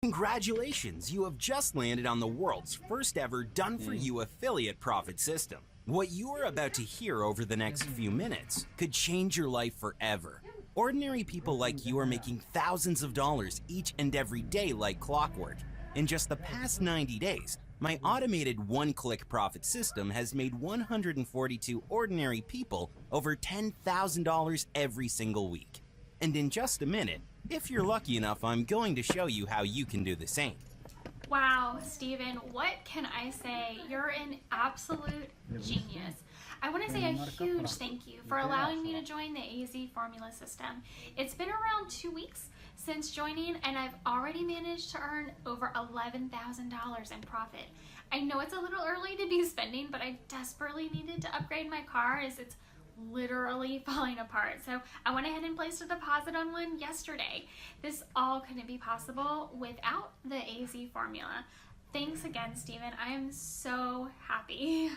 Congratulations, you have just landed on the world's first ever done-for-you affiliate profit system. What you are about to hear over the next few minutes could change your life forever. Ordinary people like you are making thousands of dollars each and every day like clockwork. In just the past 90 days, my automated one-click profit system has made 142 ordinary people over $10,000 every single week. And in just a minute, if you're lucky enough, I'm going to show you how you can do the same. Wow, Steven, what can I say? You're an absolute genius. I want to say a huge thank you for allowing me to join the AZ formula system. It's been around 2 weeks since joining, and I've already managed to earn over $11,000 in profit. I know it's a little early to be spending, but I desperately needed to upgrade my car as it's literally falling apart. So I went ahead and placed a deposit on one yesterday. This all couldn't be possible without the AZ formula. Thanks again, Steven. I am so happy.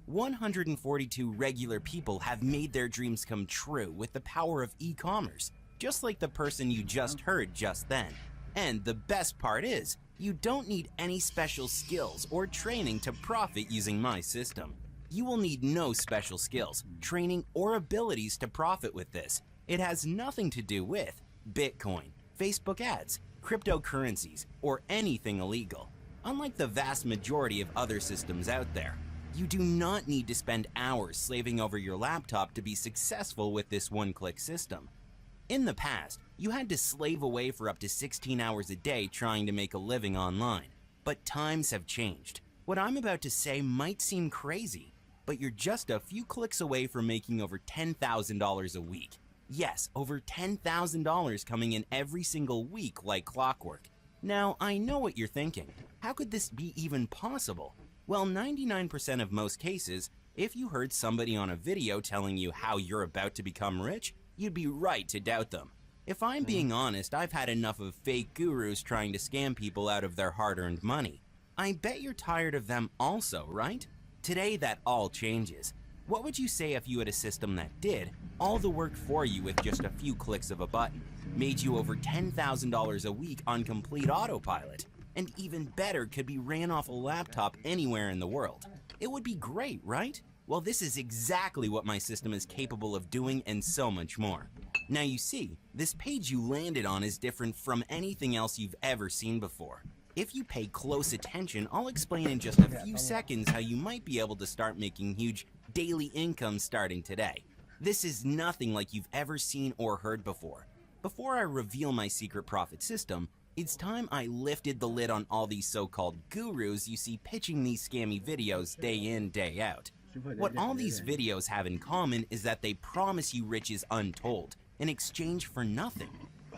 142 regular people have made their dreams come true with the power of e-commerce, just like the person you just heard just then. And the best part is, you don't need any special skills or training to profit using my system. You will need no special skills, training, or abilities to profit with this. It has nothing to do with Bitcoin, Facebook ads, cryptocurrencies, or anything illegal. Unlike the vast majority of other systems out there, you do not need to spend hours slaving over your laptop to be successful with this one-click system. In the past, you had to slave away for up to 16 hours a day trying to make a living online. But times have changed. What I'm about to say might seem crazy, but you're just a few clicks away from making over $10,000 a week. Yes, over $10,000 coming in every single week like clockwork. Now, I know what you're thinking. How could this be even possible? Well, 99% of most cases, if you heard somebody on a video telling you how you're about to become rich, you'd be right to doubt them. If I'm being honest, I've had enough of fake gurus trying to scam people out of their hard-earned money. I bet you're tired of them also, right? Today, that all changes. What would you say if you had a system that did all the work for you with just a few clicks of a button, made you over $10,000 a week on complete autopilot, and even better, could be ran off a laptop anywhere in the world? It would be great, right? Well, this is exactly what my system is capable of doing and so much more. Now you see, this page you landed on is different from anything else you've ever seen before. If you pay close attention, I'll explain in just a few seconds how you might be able to start making huge daily income starting today. This is nothing like you've ever seen or heard before. Before I reveal my secret profit system, it's time I lifted the lid on all these so-called gurus you see pitching these scammy videos day in, day out. What all these videos have in common is that they promise you riches untold in exchange for nothing.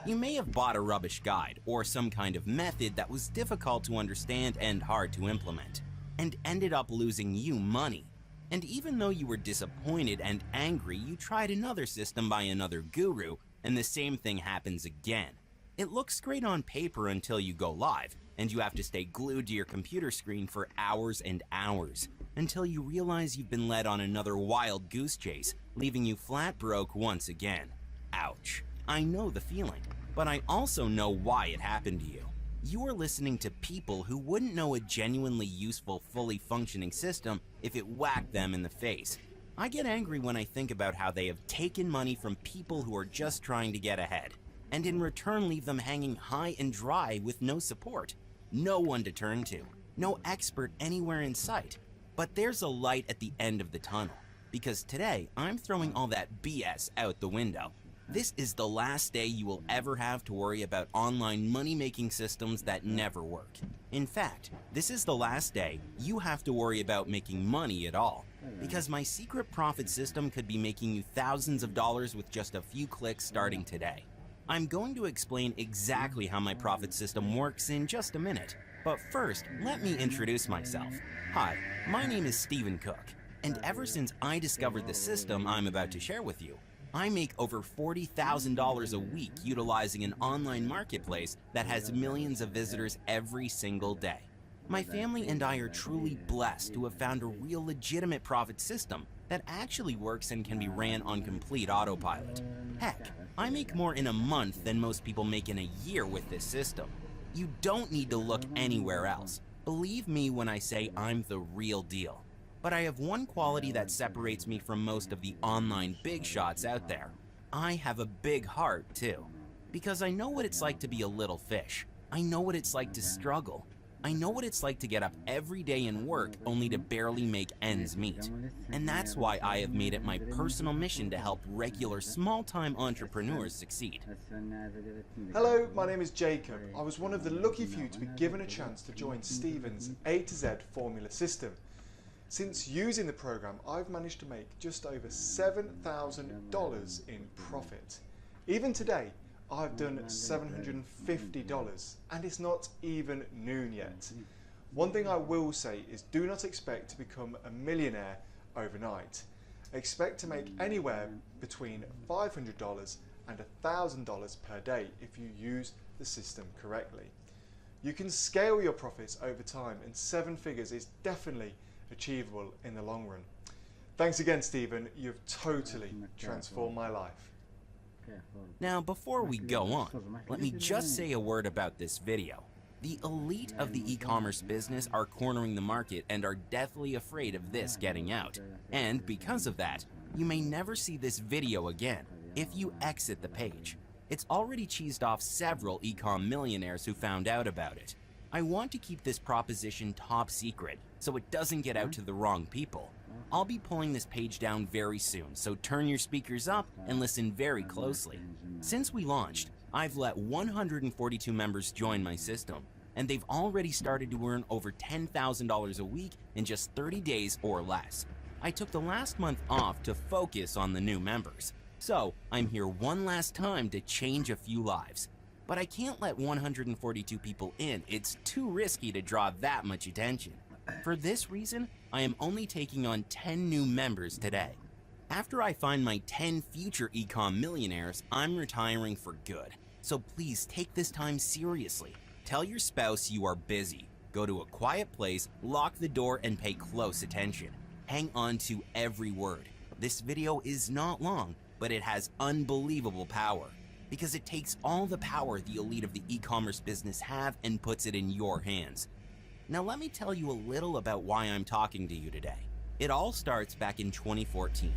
You may have bought a rubbish guide or some kind of method that was difficult to understand and hard to implement, and ended up losing you money. And even though you were disappointed and angry, you tried another system by another guru, and the same thing happens again. It looks great on paper until you go live, and you have to stay glued to your computer screen for hours and hours, until you realize you've been led on another wild goose chase, leaving you flat broke once again. Ouch. I know the feeling, but I also know why it happened to you. You are listening to people who wouldn't know a genuinely useful, fully functioning system if it whacked them in the face. I get angry when I think about how they have taken money from people who are just trying to get ahead, and in return leave them hanging high and dry with no support, no one to turn to, no expert anywhere in sight. But there's a light at the end of the tunnel, because today I'm throwing all that BS out the window. This is the last day you will ever have to worry about online money-making systems that never work. In fact, this is the last day you have to worry about making money at all, because my secret profit system could be making you thousands of dollars with just a few clicks starting today. I'm going to explain exactly how my profit system works in just a minute, but first, let me introduce myself. Hi, my name is Steven Cook, and ever since I discovered the system I'm about to share with you, I make over $40,000 a week utilizing an online marketplace that has millions of visitors every single day. My family and I are truly blessed to have found a real legitimate profit system that actually works and can be ran on complete autopilot. Heck, I make more in a month than most people make in a year with this system. You don't need to look anywhere else. Believe me when I say I'm the real deal. But I have one quality that separates me from most of the online big shots out there. I have a big heart too. Because I know what it's like to be a little fish. I know what it's like to struggle. I know what it's like to get up every day and work only to barely make ends meet. And that's why I have made it my personal mission to help regular small-time entrepreneurs succeed. Hello, my name is Jacob. I was one of the lucky few to be given a chance to join Stephen's A to Z formula system. Since using the program, I've managed to make just over $7,000 in profit. Even today, I've done $750 and it's not even noon yet. One thing I will say is do not expect to become a millionaire overnight. Expect to make anywhere between $500 and $1,000 per day if you use the system correctly. You can scale your profits over time and 7 figures is definitely achievable in the long run. Thanks again, Stephen. You've totally transformed my life. Now, before we go on, let me just say a word about this video. The elite of the e-commerce business are cornering the market and are deathly afraid of this getting out. And because of that, you may never see this video again if you exit the page. It's already cheesed off several e-com millionaires who found out about it. I want to keep this proposition top secret so it doesn't get out to the wrong people. I'll be pulling this page down very soon, so turn your speakers up and listen very closely. Since we launched, I've let 142 members join my system, and they've already started to earn over $10,000 a week in just 30 days or less. I took the last month off to focus on the new members, so I'm here one last time to change a few lives. But I can't let 142 people in. It's too risky to draw that much attention. For this reason, I am only taking on 10 new members today. After I find my 10 future e-com millionaires, I'm retiring for good. So please take this time seriously. Tell your spouse you are busy. Go to a quiet place, lock the door, and pay close attention. Hang on to every word. This video is not long, but it has unbelievable power. Because it takes all the power the elite of the e-commerce business have and puts it in your hands. Now let me tell you a little about why I'm talking to you today. It all starts back in 2014.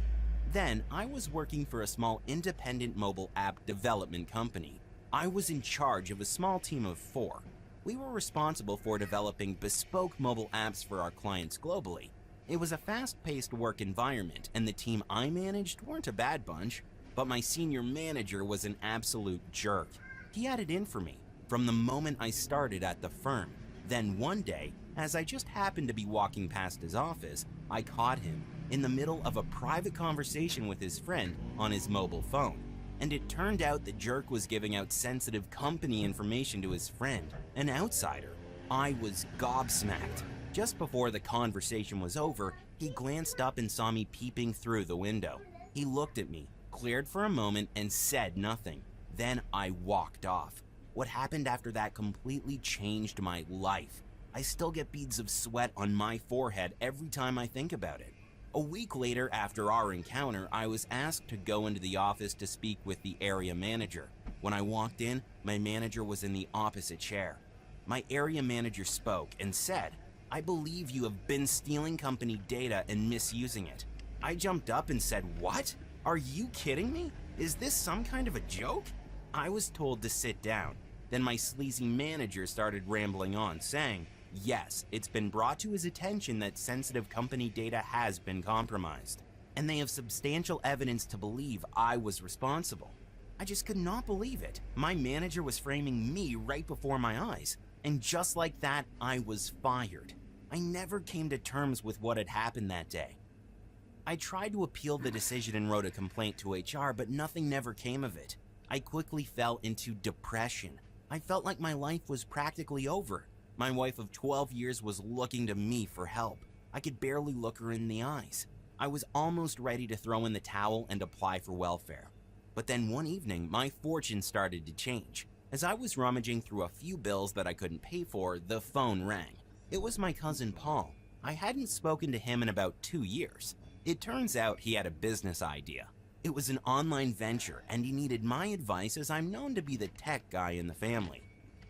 Then I was working for a small independent mobile app development company. I was in charge of a small team of 4. We were responsible for developing bespoke mobile apps for our clients globally. It was a fast-paced work environment and the team I managed weren't a bad bunch, but my senior manager was an absolute jerk. He had it in for me from the moment I started at the firm. Then one day, as I just happened to be walking past his office, I caught him in the middle of a private conversation with his friend on his mobile phone. And it turned out the jerk was giving out sensitive company information to his friend, an outsider. I was gobsmacked. Just before the conversation was over, he glanced up and saw me peeping through the window. He looked at me, glared for a moment, and said nothing. Then I walked off. What happened after that completely changed my life. I still get beads of sweat on my forehead every time I think about it. A week later, after our encounter, I was asked to go into the office to speak with the area manager. When I walked in, my manager was in the opposite chair. My area manager spoke and said, "I believe you have been stealing company data and misusing it." I jumped up and said, "What? Are you kidding me? Is this some kind of a joke?" I was told to sit down. Then my sleazy manager started rambling on, saying, "Yes, it's been brought to his attention that sensitive company data has been compromised, and they have substantial evidence to believe I was responsible." I just could not believe it. My manager was framing me right before my eyes, and just like that, I was fired. I never came to terms with what had happened that day. I tried to appeal the decision and wrote a complaint to HR, but nothing never came of it. I quickly fell into depression. I felt like my life was practically over. My wife of 12 years was looking to me for help. I could barely look her in the eyes. I was almost ready to throw in the towel and apply for welfare. But then one evening, my fortune started to change. As I was rummaging through a few bills that I couldn't pay for, the phone rang. It was my cousin Paul. I hadn't spoken to him in about 2 years. It turns out he had a business idea. It was an online venture, and he needed my advice as I'm known to be the tech guy in the family.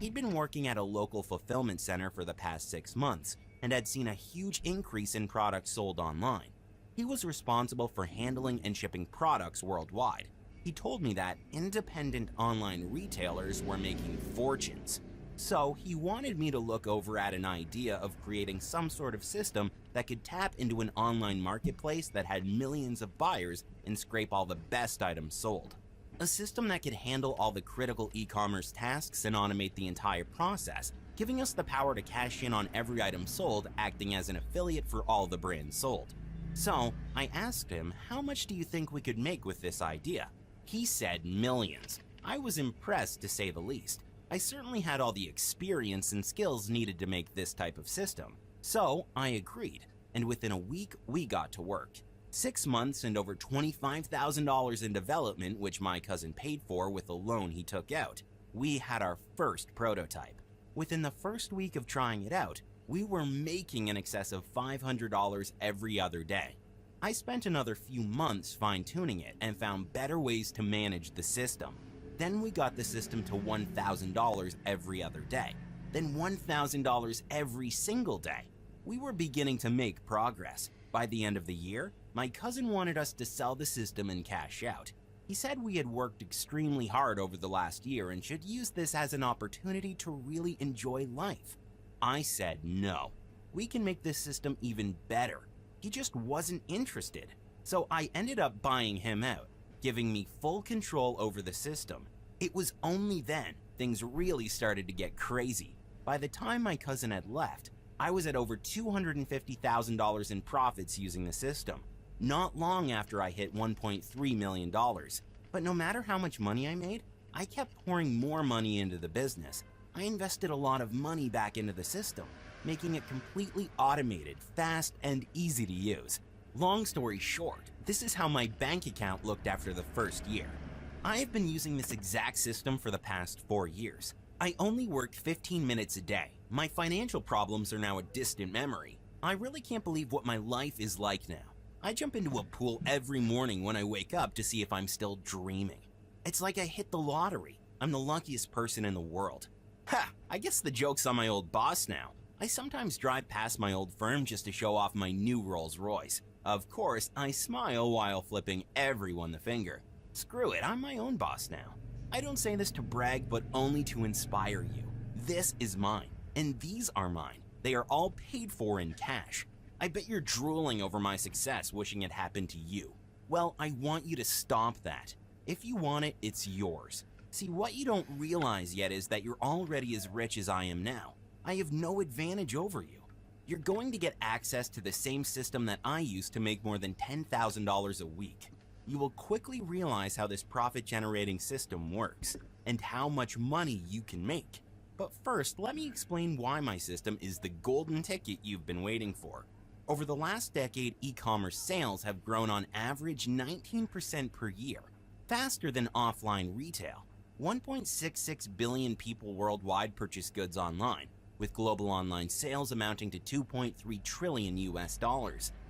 He'd been working at a local fulfillment center for the past 6 months and had seen a huge increase in products sold online. He was responsible for handling and shipping products worldwide. He told me that independent online retailers were making fortunes. So he wanted me to look over at an idea of creating some sort of system that could tap into an online marketplace that had millions of buyers and scrape all the best items sold. A system that could handle all the critical e-commerce tasks and automate the entire process, giving us the power to cash in on every item sold, acting as an affiliate for all the brands sold. So I asked him, how much do you think we could make with this idea? He said millions. I was impressed, to say the least. I certainly had all the experience and skills needed to make this type of system. So I agreed, and within a week we got to work. 6 months and over $25,000 in development, which my cousin paid for with a loan he took out. We had our first prototype. Within the first week of trying it out, we were making in excess of $500 every other day. I spent another few months fine-tuning it and found better ways to manage the system. Then we got the system to $1,000 every other day, then $1,000 every single day. We were beginning to make progress. By the end of the year, my cousin wanted us to sell the system and cash out. He said we had worked extremely hard over the last year and should use this as an opportunity to really enjoy life. I said no. We can make this system even better. He just wasn't interested. So I ended up buying him out, giving me full control over the system. It was only then things really started to get crazy. By the time my cousin had left, I was at over $250,000 in profits using the system. Not long after I hit $1.3 million. But no matter how much money I made, I kept pouring more money into the business. I invested a lot of money back into the system, making it completely automated, fast, and easy to use. Long story short, this is how my bank account looked after the first year. I have been using this exact system for the past 4 years. I only work 15 minutes a day. My financial problems are now a distant memory. I really can't believe what my life is like now. I jump into a pool every morning when I wake up to see if I'm still dreaming. It's like I hit the lottery. I'm the luckiest person in the world. Ha! I guess the joke's on my old boss now. I sometimes drive past my old firm just to show off my new Rolls Royce. Of course, I smile while flipping everyone the finger. Screw it, I'm my own boss now. I don't say this to brag, but only to inspire you. This is mine, and these are mine. They are all paid for in cash. I bet you're drooling over my success, wishing it happened to you. Well, I want you to stop that. If you want it, it's yours. See, what you don't realize yet is that you're already as rich as I am now. I have no advantage over you. You're going to get access to the same system that I used to make more than $10,000 a week. You will quickly realize how this profit-generating system works and how much money you can make. But first, let me explain why my system is the golden ticket you've been waiting for. Over the last decade, e-commerce sales have grown on average 19% per year, faster than offline retail. 1.66 billion people worldwide purchase goods online, with global online sales amounting to $2.3 trillion US,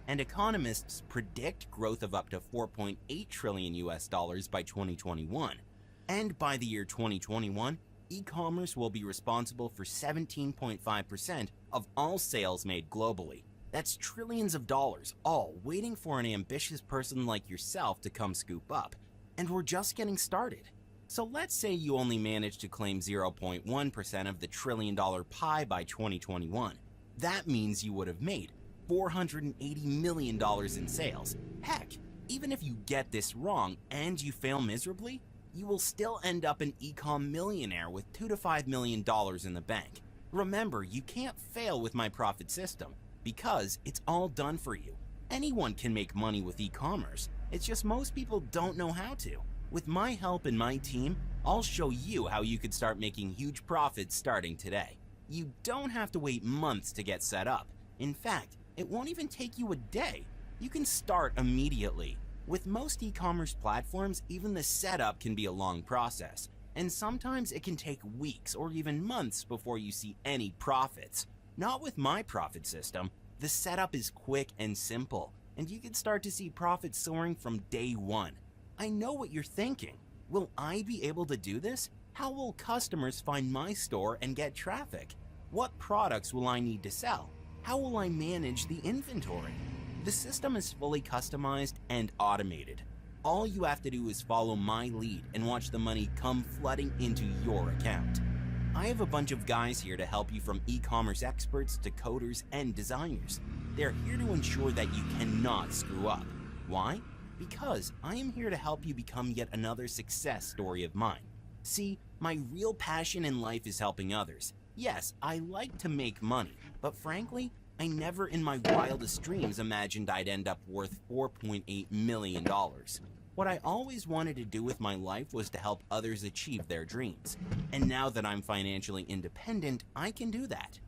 and economists predict growth of up to $4.8 trillion US by 2021. And by the year 2021, e-commerce will be responsible for 17.5% of all sales made globally. That's trillions of dollars, all waiting for an ambitious person like yourself to come scoop up. And we're just getting started. So let's say you only managed to claim 0.1% of the trillion-dollar pie by 2021. That means you would have made $480 million in sales. Heck, even if you get this wrong and you fail miserably, you will still end up an e-com millionaire with $2 to $5 million in the bank. Remember, you can't fail with my profit system, because it's all done for you. Anyone can make money with e-commerce. It's just most people don't know how to. With my help and my team, I'll show you how you could start making huge profits starting today. You don't have to wait months to get set up. In fact, it won't even take you a day. You can start immediately. With most e-commerce platforms, even the setup can be a long process, and sometimes it can take weeks or even months before you see any profits. Not with my profit system. The setup is quick and simple, and you can start to see profits soaring from day one. I know what you're thinking. Will I be able to do this? How will customers find my store and get traffic? What products will I need to sell? How will I manage the inventory? The system is fully customized and automated. All you have to do is follow my lead and watch the money come flooding into your account. I have a bunch of guys here to help you, from e-commerce experts to coders and designers. They're here to ensure that you cannot screw up. Why? Because I am here to help you become yet another success story of mine. See, my real passion in life is helping others. Yes, I like to make money, but frankly, I never in my wildest dreams imagined I'd end up worth $4.8 million. What I always wanted to do with my life was to help others achieve their dreams. And now that I'm financially independent, I can do that.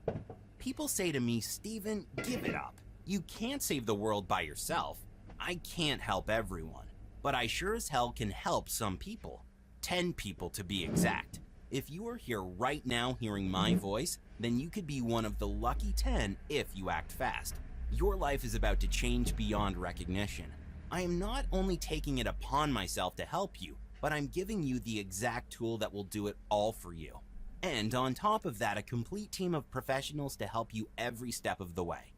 People say to me, Steven, give it up. You can't save the world by yourself. I can't help everyone, but I sure as hell can help some people. 10 people to be exact. If you are here right now hearing my voice, then you could be one of the lucky 10 if you act fast. Your life is about to change beyond recognition. I am not only taking it upon myself to help you, but I'm giving you the exact tool that will do it all for you. And on top of that, a complete team of professionals to help you every step of the way.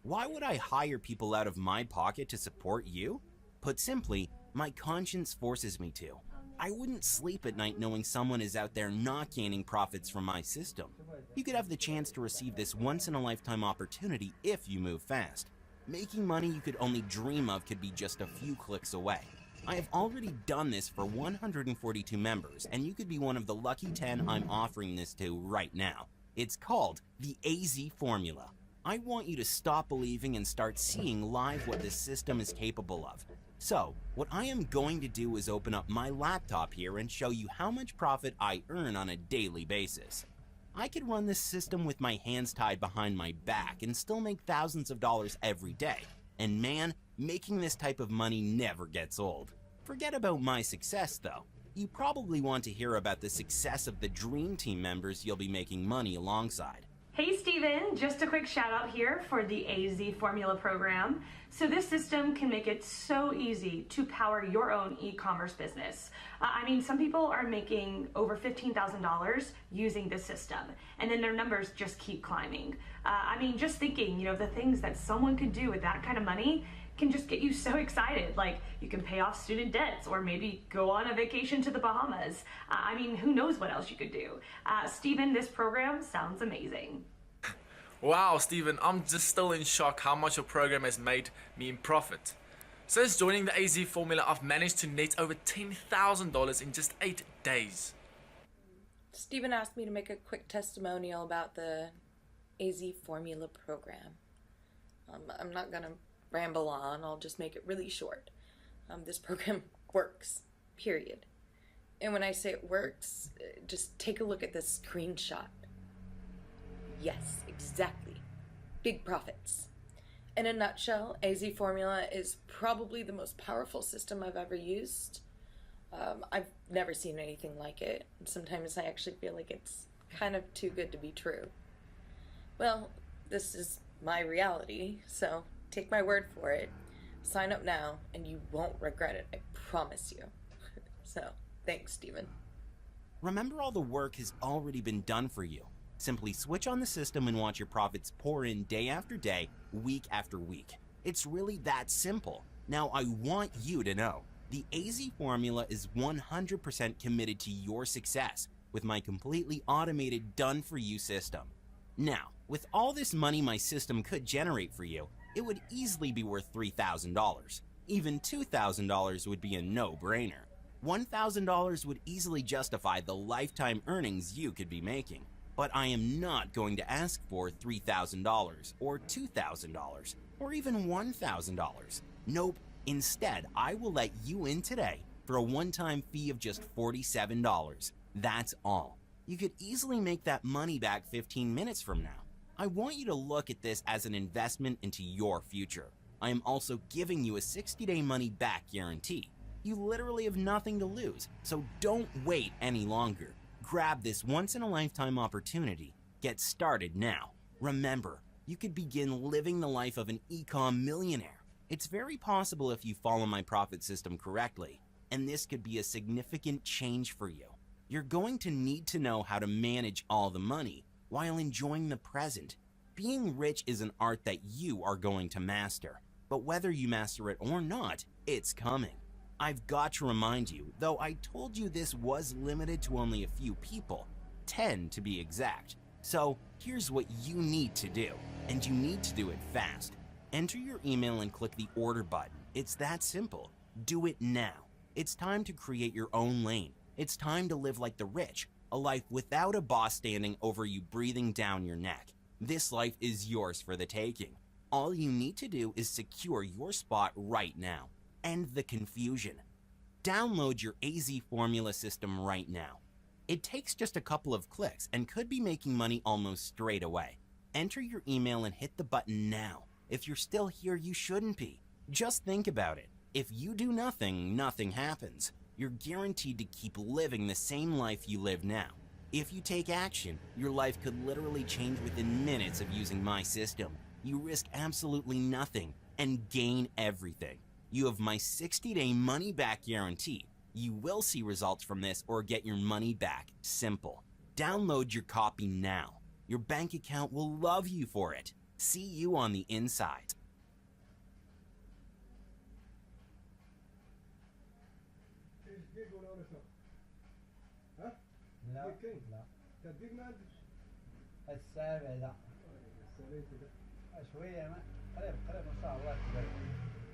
Why would I hire people out of my pocket to support you? Put simply, my conscience forces me to. I wouldn't sleep at night knowing someone is out there not gaining profits from my system. You could have the chance to receive this once-in-a-lifetime opportunity if you move fast. Making money you could only dream of could be just a few clicks away. I have already done this for 142 members, and you could be one of the lucky 10 I'm offering this to right now. It's called the AZ Formula. I want you to stop believing and start seeing live what this system is capable of. So, what I am going to do is open up my laptop here and show you how much profit I earn on a daily basis. I could run this system with my hands tied behind my back and still make thousands of dollars every day. And man, making this type of money never gets old. Forget about my success though. You probably want to hear about the success of the Dream Team members you'll be making money alongside. Hey Steven, just a quick shout out here for the AZ Formula program. So this system can make it so easy to power your own e-commerce business. I mean, some people are making over $15,000 using this system, and then their numbers just keep climbing. I mean, just thinking, the things that someone could do with that kind of money can just get you so excited. Like, you can pay off student debts or maybe go on a vacation to the Bahamas. I mean, who knows what else you could do. Steven, this program sounds amazing. Wow, Steven, I'm just still in shock how much your program has made me in profit. Since joining the AZ Formula, I've managed to net over $10,000 in just 8 days. Steven asked me to make a quick testimonial about the AZ Formula program. I'm not gonna ramble on, I'll just make it really short. This program works, period. And when I say it works, just take a look at this screenshot. Yes, exactly. Big profits. In a nutshell, AZ Formula is probably the most powerful system I've ever used. I've never seen anything like it. Sometimes I actually feel like it's kind of too good to be true. Well, this is my reality, so take my word for it. Sign up now, and you won't regret it, I promise you. So, thanks, Steven. Remember, all the work has already been done for you. Simply switch on the system and watch your profits pour in day after day, week after week. It's really that simple. Now, I want you to know, the AZ Formula is 100% committed to your success with my completely automated done-for-you system. Now, with all this money my system could generate for you, it would easily be worth $3,000. Even $2,000 would be a no-brainer. $1,000 would easily justify the lifetime earnings you could be making. But I am not going to ask for $3,000 or $2,000 or even $1,000. Nope, instead I will let you in today for a one-time fee of just $47. That's all. You could easily make that money back 15 minutes from now. I want you to look at this as an investment into your future. I am also giving you a 60-day money-back guarantee. You literally have nothing to lose, so don't wait any longer. Grab this once-in-a-lifetime opportunity. Get started now. Remember, you could begin living the life of an e-com millionaire. It's very possible if you follow my profit system correctly, and this could be a significant change for you. You're going to need to know how to manage all the money while enjoying the present. Being rich is an art that you are going to master, but whether you master it or not, it's coming. I've got to remind you, though I told you this was limited to only a few people, 10 to be exact. So here's what you need to do, and you need to do it fast. Enter your email and click the order button. It's that simple. Do it now. It's time to create your own lane. It's time to live like the rich, a life without a boss standing over you breathing down your neck. This life is yours for the taking. All you need to do is secure your spot right now. End the confusion. Download your AZ Formula system right now. It takes just a couple of clicks and could be making money almost straight away. Enter your email and hit the button now. If you're still here, you shouldn't be. Just think about it. If you do nothing, nothing happens. You're guaranteed to keep living the same life you live now. If you take action, your life could literally change within minutes of using my system. You risk absolutely nothing and gain everything. You have my 60-day money-back guarantee. You will see results from this or get your money back. Simple. Download your copy now. Your bank account will love you for it. See you on the inside. لا لا السابع لا شوية ما قريب قريب إن شاء الله.